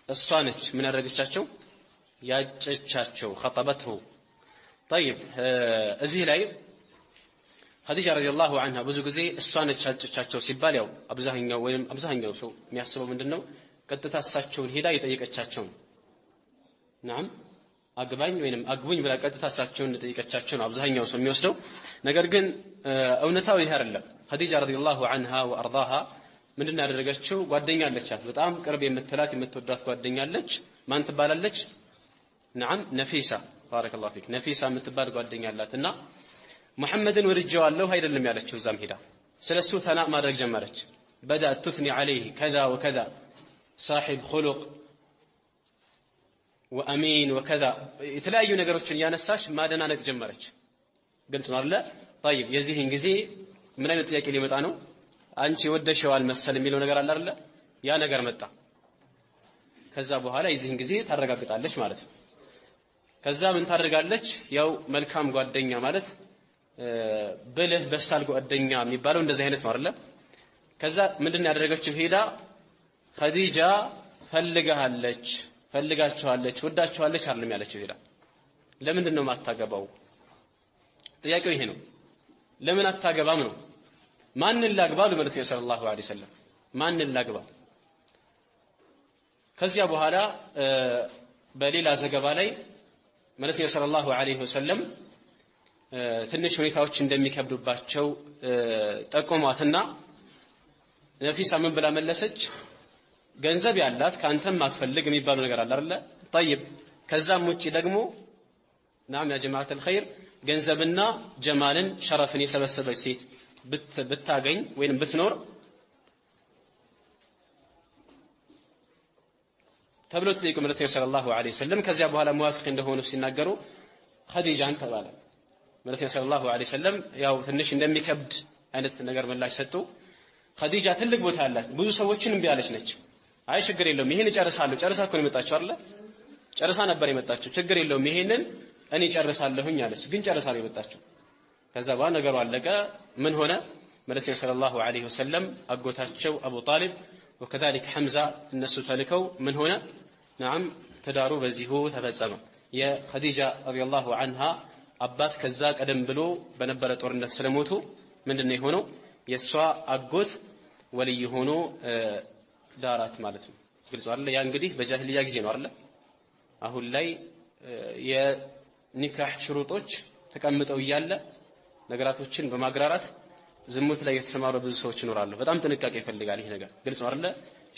እሷ ነች ምን ያደረገቻቸው ያጨቻቸው خطبته طيب እዚህ ላይ ኸዲጃ ረዲየላሁ ዐንሃ ብዙ ጊዜ እሷ ነች ያጨቻቸው ሲባል ያው አብዛኛው ሰው የሚያስበው ምንድነው ቀጥታ እሳቸውን ሄዳ የጠየቀቻቸው ነው نعم አግባኝ ወይንም አግቡኝ ብላ ቀጥታ እሳቸውን የጠየቀቻቸው ነው አብዛኛው ሰው የሚወስደው ነገር ግን እውነታው ይሄ አይደለም ኸዲጃ ረዲየላሁ ዐንሃ ወአርዳሃ ምንድነው ያደረገችው ጓደኛ አለቻት በጣም ቅርብ የምትላት የምትወዳት ጓደኛ አለች ማን ትባላለች نعم ነፊሳ ባረከላሁ ፊክ ነፊሳ የምትባል ጓደኛ አላትና ሙሐመድን ወርጀዋለሁ አይደለም ያለችው ዛም ሄዳ ስለሱ ተና ማድረግ ጀመረች بدأت تثني عليه كذا وكذا صاحب خلق وأمين وكذا የተለያዩ ነገሮችን ያነሳች ማደናነቅ ጀመረች ግልጽ ነው አይደል طيب የዚህን ጊዜ ምን አይነት ጥያቄ ሊመጣ ነው አንቺ ወደሽዋል መሰል የሚለው ነገር አለ አይደል ያ ነገር መጣ ከዛ በኋላ የዚህን ጊዜ ታረጋግጣለች ማለት ነው ከዛ ምን ታደርጋለች ያው መልካም ጓደኛ ማለት ብልህ በሳል ጓደኛ የሚባለው እንደዚህ አይነት ነው አይደል ከዛ ምንድነው ያደረገችው ሄዳ ኸዲጃ ፈልጋቸዋለች ወዳቸዋለች አይደለም ያለችው ሄዳ ለምንድነው ማታገባው ጥያቄው ይሄ ነው ለምን አታገባም ነው ማንን ላግባ ለማለት ነው ሰለላሁ ዐለይሂ ወሰለም ማንን ላግባ ከዚያ በኋላ በሌላ ዘገባ ላይ ማለት ነው ሰለላሁ ዐለይሂ ወሰለም ትንሽ ሁኔታዎች እንደሚከብዱባቸው ጠቆሟትና ነፊሳ ምን ብላ መለሰች ገንዘብ ያላት ካንተም ማትፈልግ የሚባለው ነገር አለ አይደል طيب ከዛም ውጪ ደግሞ نعم يا جماعه الخير ገንዘብና ጀማልን ሸረፍን የሰበሰበች ሴት ብታገኝ ወይንም ብትኖር ተብሎ ተጠይቁ ማለት ነው ሰለላሁ ዐለይሂ ወሰለም ከዚያ በኋላ ሙዋፊቅ እንደሆኑ ሲናገሩ ኸዲጃን ተባለ ማለት ነው ሰለላሁ ዐለይሂ ወሰለም ያው ትንሽ እንደሚከብድ አይነት ነገር ምላሽ ሰጡ ኸዲጃ ትልቅ ቦታ አላት ብዙ ሰዎችን እምቢ ያለች ነች አይ ችግር የለውም ይሄን እጨርሳለሁ ጨርሳ እኮ ነው የመጣችው አይደል ጨርሳ ነበር የመጣችው ችግር የለውም ይሄንን እኔ ጨርሳለሁኝ አለች ግን ጨርሳ ነው የመጣችው ከዛ በኋላ ነገሩ አለቀ ምን ሆነ ማለት ነው ሰለላሁ ዐለይሂ ወሰለም አጎታቸው አቡ ጣሊብ وكذلك حمزة الناس تلكوا من هنا نعم تداروا بزيه تفزموا يا خديجة رضي الله عنها أبات كذاك أدم بلو بنبرة ورنا سلموتو من دني هونو يسوع أجود ولي هونو دارات مالتهم قلت والله يا انقدي بجاهلية جزين والله أهو اللي يا نكاح شروطوش تكملوا يلا نقراتوشين بمقرارات ዝሙት ላይ የተሰማሩ ብዙ ሰዎች ይኖራሉ በጣም ጥንቃቄ ይፈልጋል ይሄ ነገር ግልጽ ነው አይደል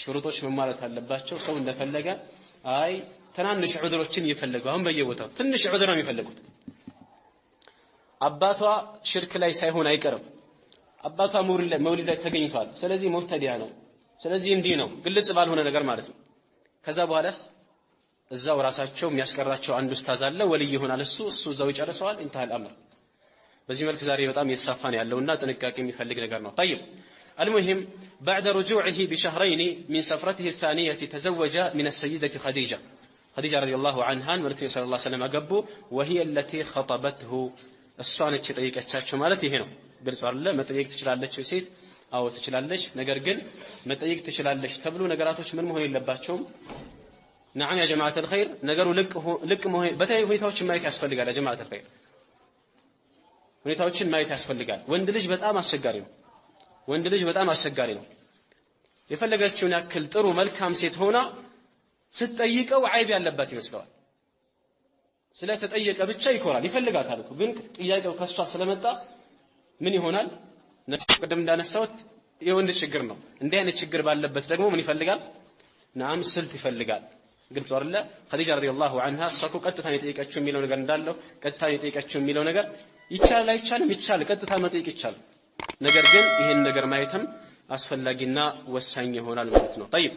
ሽሩጦች መማለት አለባቸው ሰው እንደፈለገ አይ ትናንሽ ዑድሮችን ይፈልጉ አሁን በየቦታው ትንሽ ዑድር ነው የሚፈልጉት አባቷ ሽርክ ላይ ሳይሆን አይቀርም አባቷ መውሊድ ላይ ተገኝቷል ስለዚህ ሙብተዲያ ነው ስለዚህ እንዲህ ነው ግልጽ ባልሆነ ነገር ማለት ነው ከዛ በኋላስ እዛው ራሳቸው የሚያስቀራቸው አንድ ኡስታዝ አለ ወልይ ይሆናል እሱ እዛው ይጨርሰዋል انتهى الامر በዚህ መልኩ ዛሬ በጣም የተሳፋን ያለውና ጥንቃቄ የሚፈልግ ነገር ነው طيب المهم بعد رجوعه بشهرين من سفرته الثانية تزوج من السيدة خديجة رضي الله عنها والنبي صلى الله عليه وسلم أقبو وهي التي خطبته الصانع تطيقتشاتشو ማለት ይሄ ነው ግልጽ አይደለ መጠየቅ ትችላለች ሴት አዎ ትችላለች ነገር ግን መጠየቅ ትችላለች ተብሎ ነገራቶች ምን መሆን የለባቸውም نعم يا جماعة الخير ነገሩ ልቅ መሆን በተለይ ሁኔታዎች ማየት ያስፈልጋል يا جماعة الخير ሁኔታዎችን ማየት ያስፈልጋል ወንድ ልጅ በጣም አስቸጋሪ ነው የፈለገችውን ያክል ጥሩ መልካም ሴት ሆና ስትጠይቀው አይብ ያለባት ይመስለዋል ስለተጠየቀ ብቻ ይኮራል ይፈልጋታል እኮ ግን ጥያቄው ከሷ ስለመጣ ምን ይሆናል ቀደም እንዳነሳሁት የወንድ ችግር ነው እንዲህ አይነት ችግር ባለበት ደግሞ ምን ይፈልጋል ናም ስልት ይፈልጋል ግልጽ አይደለ ኸዲጃ ረዲየላሁ ዐንሃ ሰኩ ቀጥታ የጠየቀችው የሚለው ነገር እንዳለው ቀጥታ የጠየቀችው የሚለው ነገር ይቻላል አይቻልም ይቻላል ቀጥታ መጠየቅ ይቻላል ነገር ግን ይሄን ነገር ማየትም አስፈላጊና ወሳኝ ይሆናል ማለት ነው طيب